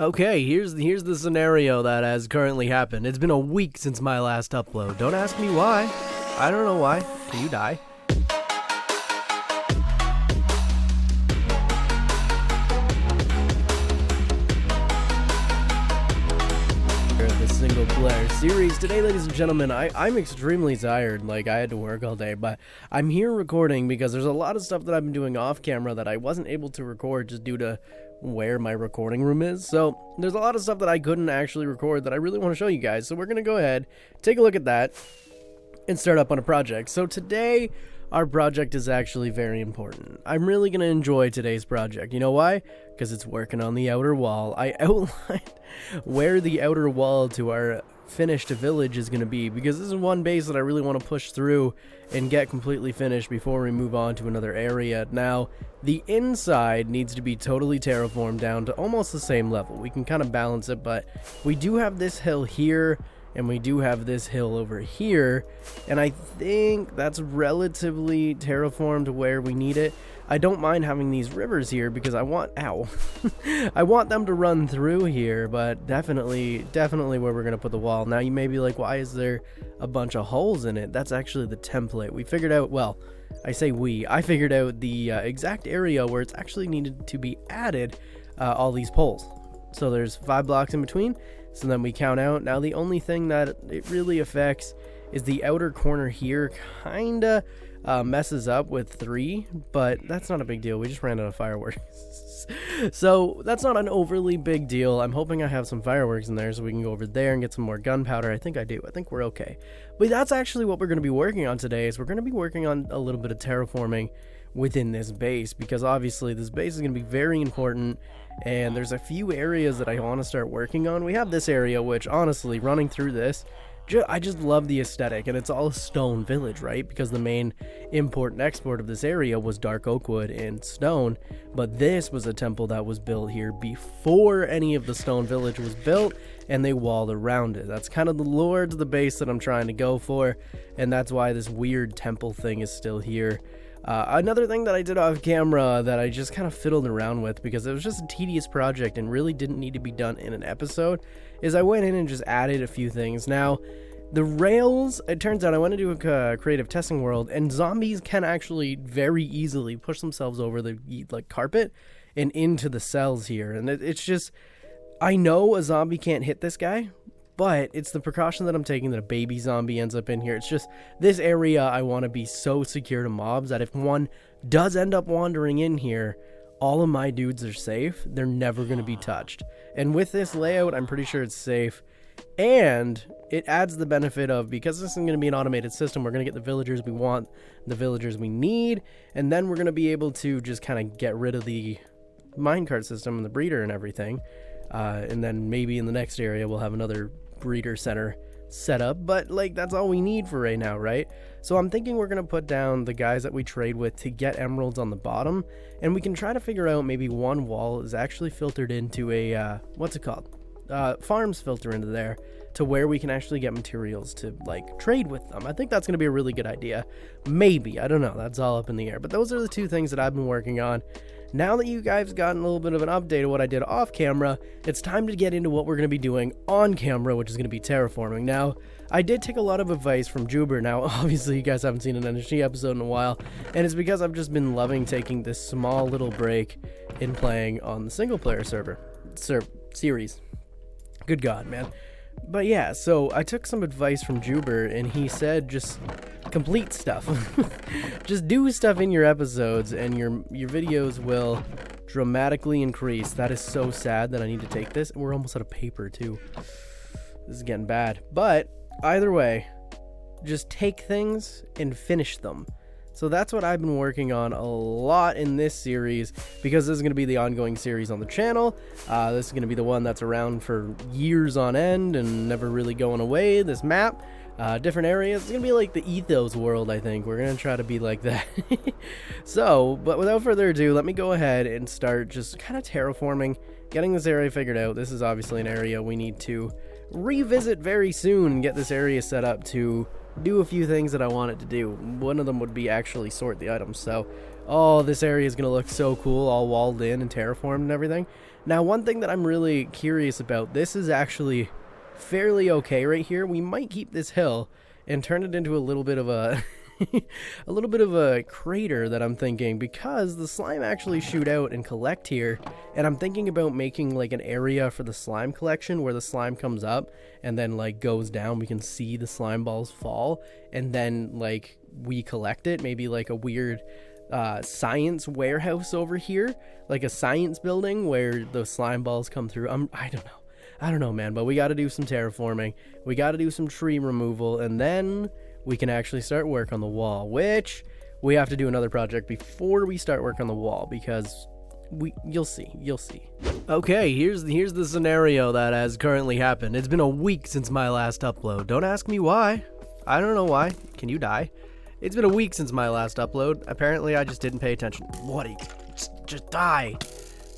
Okay, here's the scenario that has currently happened. It's been a week since my last upload. Don't ask me why. I don't know why. Can you die? The single player series today, ladies and gentlemen. I'm extremely tired. Like, I had to work all day, but I'm here recording because there's a lot of stuff that I've been doing off camera that I wasn't able to record just due to where my recording room is. So there's a lot of stuff that I couldn't actually record that I really want to show you guys. So we're gonna go ahead, take a look at that, and start up on a project. So today, our project is actually very important. I'm really going to enjoy today's project. You know why? Because it's working on the outer wall. I outlined where the outer wall to our finished village is going to be, because this is one base that I really want to push through and get completely finished before we move on to another area. Now, the inside needs to be totally terraformed down to almost the same level. We can kind of balance it, but we do have this hill here, and we do have this hill over here, and I think that's relatively terraformed where we need it. I don't mind having these rivers here because I want, I want them to run through here, but definitely where we're going to put the wall. Now you may be like, why is there a bunch of holes in it? That's actually the template. We figured out, well, I figured out the exact area where it's actually needed to be added, all these poles. So there's 5 blocks in between. So then we count out. Now the only thing that it really affects is the outer corner here kinda messes up with 3, but that's not a big deal. We just ran out of fireworks. So that's not an overly big deal. I'm hoping I have some fireworks in there so we can go over there and get some more gunpowder. I think I do. I think we're okay. But that's actually what we're going to be working on today, is we're going to be working on a little bit of terraforming within this base, because obviously this base is going to be very important, and there's a few areas that I want to start working on. We have this area, which honestly, running through this, I just love the aesthetic, and it's all a stone village, right? Because the main import and export of this area was dark oak wood and stone, but this was a temple that was built here before any of the stone village was built, and they walled around it. That's kind of the lore to the base that I'm trying to go for, and that's why this weird temple thing is still here. Another thing that I did off camera that I just kind of fiddled around with because it was just a tedious project and really didn't need to be done in an episode is I went in and just added a few things. Now, the rails, it turns out I went into a creative testing world, and zombies can actually very easily push themselves over the carpet and into the cells here. And it's just, I know a zombie can't hit this guy, but it's the precaution that I'm taking that a baby zombie ends up in here. It's just, this area I want to be so secure to mobs that if one does end up wandering in here, all of my dudes are safe. They're never going to be touched. And with this layout, I'm pretty sure it's safe. And it adds the benefit of, because this is going to be an automated system, we're going to get the villagers we want, the villagers we need, and then we're going to be able to just kind of get rid of the minecart system and the breeder and everything. And then maybe in the next area we'll have another breeder center set up, but like that's all we need for right now, right? So I'm thinking we're gonna put down the guys that we trade with to get emeralds on the bottom, and we can try to figure out maybe one wall is actually filtered into a what's it called, farms filter into there to where we can actually get materials to like trade with them. I think that's gonna be a really good idea. Maybe, I don't know, that's all up in the air, but those are the 2 things that I've been working on. Now that you guys gotten a little bit of an update of what I did off camera, it's time to get into what we're going to be doing on camera, which is going to be terraforming. Now, I did take a lot of advice from Juber. Now, obviously, you guys haven't seen an NSG episode in a while, and it's because I've just been loving taking this small little break in playing on the single player series. Good God, man. But yeah, so I took some advice from Juber, and he said just complete stuff. Just do stuff in your episodes, and your videos will dramatically increase. That is so sad that I need to take this. We're almost out of paper, too. This is getting bad. But either way, just take things and finish them. So that's what I've been working on a lot in this series, because this is going to be the ongoing series on the channel. This is going to be the one that's around for years on end and never really going away. This map, different areas. It's going to be like the Ethos world, I think. We're going to try to be like that. So, but without further ado, let me go ahead and start just kind of terraforming, getting this area figured out. This is obviously an area we need to revisit very soon and get this area set up to do a few things that I want it to do. One of them would be actually sort the items. So, oh, this area is going to look so cool, all walled in and terraformed and everything. Now, one thing that I'm really curious about, this is actually fairly okay right here. We might keep this hill and turn it into a little bit of a a little bit of a crater that I'm thinking, because the slime actually shoot out and collect here, and I'm thinking about making like an area for the slime collection where the slime comes up and then like goes down. We can see the slime balls fall, and then like we collect it, maybe like a weird science warehouse over here, like a science building where the slime balls come through. I don't know, man, but we got to do some terraforming. We got to do some tree removal, and then we can actually start work on the wall, which we have to do another project before we start work on the wall, because you'll see. Okay, here's the scenario that has currently happened. It's been a week since my last upload. Don't ask me why. I don't know why. Can you die? It's been a week since my last upload. Apparently, I just didn't pay attention. What? Just die.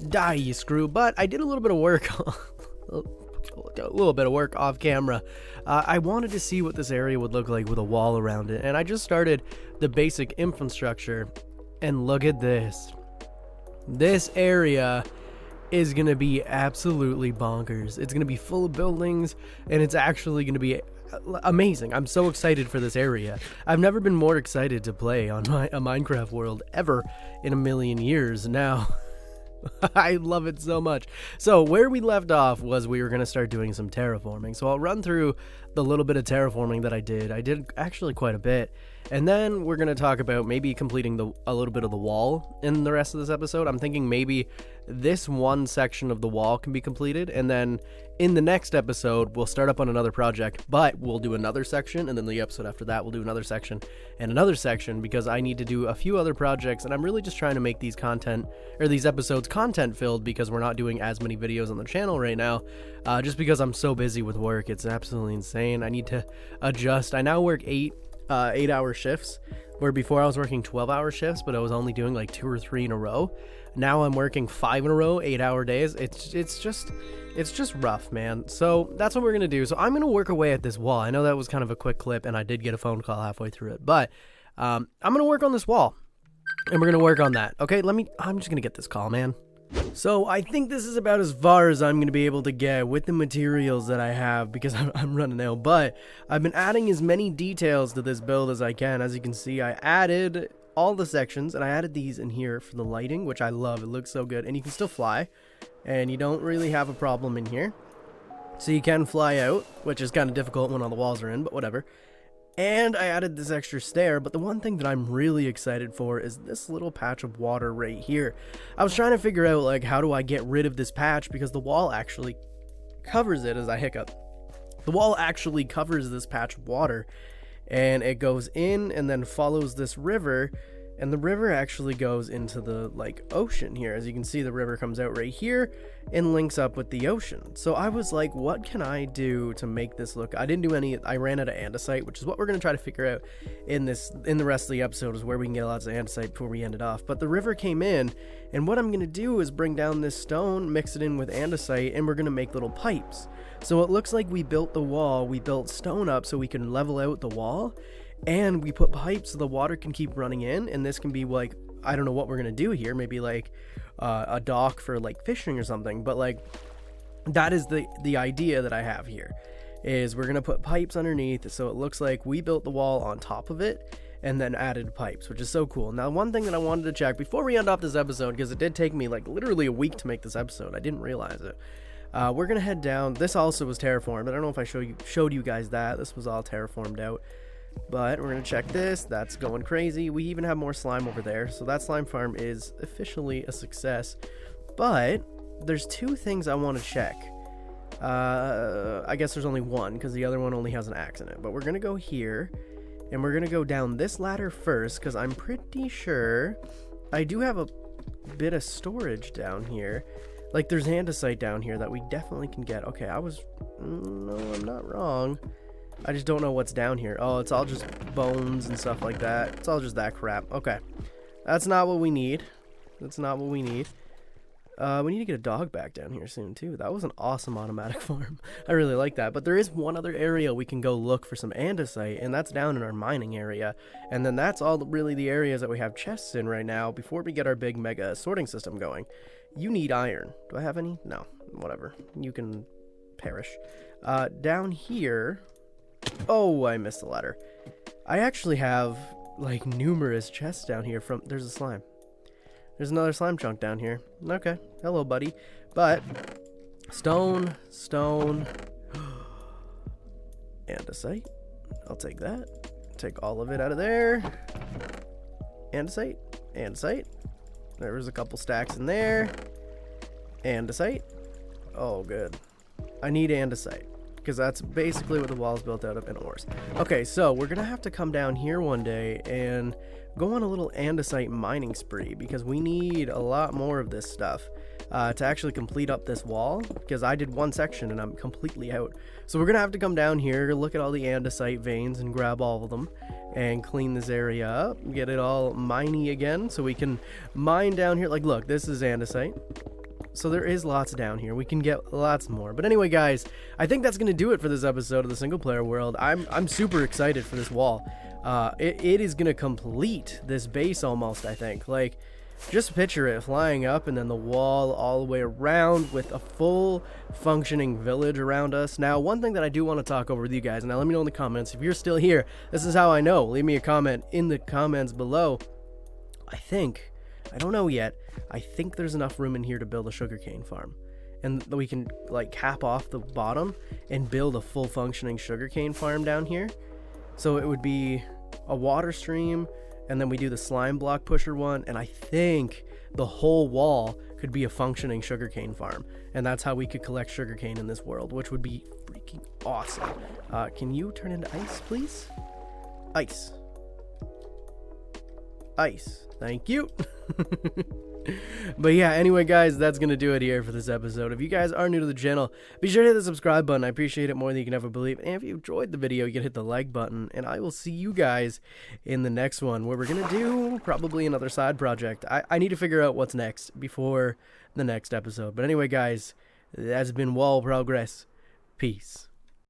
Die, you screw. But I did a little bit of work. A little bit of work off camera. I wanted to see what this area would look like with a wall around it, and I just started the basic infrastructure, and look at this. This area is gonna be absolutely bonkers. It's gonna be full of buildings, and it's actually gonna be amazing. I'm so excited for this area. I've never been more excited to play on a Minecraft world ever in a million years now. I love it so much. So where we left off was we were going to start doing some terraforming. So I'll run through the little bit of terraforming that I did. I did actually quite a bit. And then we're going to talk about maybe completing a little bit of the wall in the rest of this episode. I'm thinking maybe this one section of the wall can be completed, and then in the next episode we'll start up on another project, but we'll do another section, and then the episode after that we'll do another section and another section, because I need to do a few other projects, and I'm really just trying to make these episodes content filled, because we're not doing as many videos on the channel right now, just because I'm so busy with work. It's absolutely insane. I need to adjust. I now work 8-hour shifts, where before I was working 12-hour shifts, but I was only doing like 2 or 3 in a row. Now I'm working 5 in a row, 8-hour days. It's just rough, man. So that's what we're gonna do. So I'm gonna work away at this wall. I know that was kind of a quick clip, and I did get a phone call halfway through it, but I'm gonna work on this wall, and we're gonna work on that. Okay, I'm just gonna get this call, man. So I think this is about as far as I'm going to be able to get with the materials that I have, because I'm running out. But I've been adding as many details to this build as I can. As you can see, I added all the sections, and I added these in here for the lighting, which I love. It looks so good, and you can still fly, and you don't really have a problem in here. So you can fly out, which is kind of difficult when all the walls are in, but whatever. And I added this extra stair, but the one thing that I'm really excited for is this little patch of water right here. I was trying to figure out, like, how do I get rid of this patch, because the wall actually covers it. As I hiccup, the wall actually covers this patch of water, and it goes in and then follows this river, and the river actually goes into the like ocean here. As you can see, the river comes out right here and links up with the ocean. So I was like, what can I do to make this look? I didn't do any. I ran out of andesite, which is what we're going to try to figure out in the rest of the episode, is where we can get lots of andesite before we end it off. But the river came in, and what I'm going to do is bring down this stone, mix it in with andesite, and we're going to make little pipes. So it looks like we built the wall, we built stone up so we can level out the wall, and we put pipes so the water can keep running in, and this can be like, I don't know what we're gonna do here, maybe like a dock for like fishing or something, but like that is the idea that I have here, is we're gonna put pipes underneath, so it looks like we built the wall on top of it and then added pipes, which is so cool. Now, one thing that I wanted to check before we end off this episode, because it did take me like literally a week to make this episode, I didn't realize it. We're gonna head down. This also was terraformed. I don't know if I showed you guys that. This was all terraformed out. But we're going to check this. That's going crazy. We even have more slime over there. So that slime farm is officially a success. But there's 2 things I want to check. I guess there's only one, because the other one only has an axe in it. But we're going to go here, and we're going to go down this ladder first, because I'm pretty sure I do have a bit of storage down here. Like, there's andesite down here that we definitely can get. Okay, no, I'm not wrong. I just don't know what's down here. Oh, it's all just bones and stuff like that. It's all just that crap. Okay. That's not what we need. That's not what we need. We need to get a dog back down here soon, too. That was an awesome automatic farm. I really like that. But there is one other area we can go look for some andesite, and that's down in our mining area. And then that's all really the areas that we have chests in right now before we get our big mega sorting system going. You need iron. Do I have any? No. Whatever. You can perish. Down here... Oh, I missed the ladder. I actually have, like, numerous chests down here from... There's a slime. There's another slime chunk down here. Okay. Hello, buddy. But... Stone. Andesite. I'll take that. Take all of it out of there. Andesite. There was a couple stacks in there. Andesite. Oh, good. I need andesite, because that's basically what the wall's built out of, and ores. Okay, so we're gonna have to come down here one day and go on a little andesite mining spree, because we need a lot more of this stuff to actually complete up this wall, because I did one section and I'm completely out. So we're gonna have to come down here, look at all the andesite veins and grab all of them and clean this area up, get it all miney again so we can mine down here. Like, look, this is andesite. So there is lots down here. We can get lots more. But anyway, guys, I think that's going to do it for this episode of the single player world. I'm super excited for this wall. It is going to complete this base almost, I think. Like, just picture it flying up and then the wall all the way around with a full functioning village around us. Now, one thing that I do want to talk over with you guys, now let me know in the comments. If you're still here, this is how I know. Leave me a comment in the comments below. I don't know yet. I think there's enough room in here to build a sugarcane farm. And we can, like, cap off the bottom and build a full functioning sugarcane farm down here. So it would be a water stream, and then we do the slime block pusher one, and I think the whole wall could be a functioning sugarcane farm. And that's how we could collect sugarcane in this world, which would be freaking awesome. Can you turn into ice, please? Ice. Thank you. But yeah, anyway, guys, that's gonna do it here for this episode. If you guys are new to the channel, be sure to hit the subscribe button. I appreciate it more than you can ever believe. And if you enjoyed the video, you can hit the like button. And I will see you guys in the next one, where we're gonna do probably another side project. I need to figure out what's next before the next episode. But anyway, guys, that's been Wall Progress. Peace.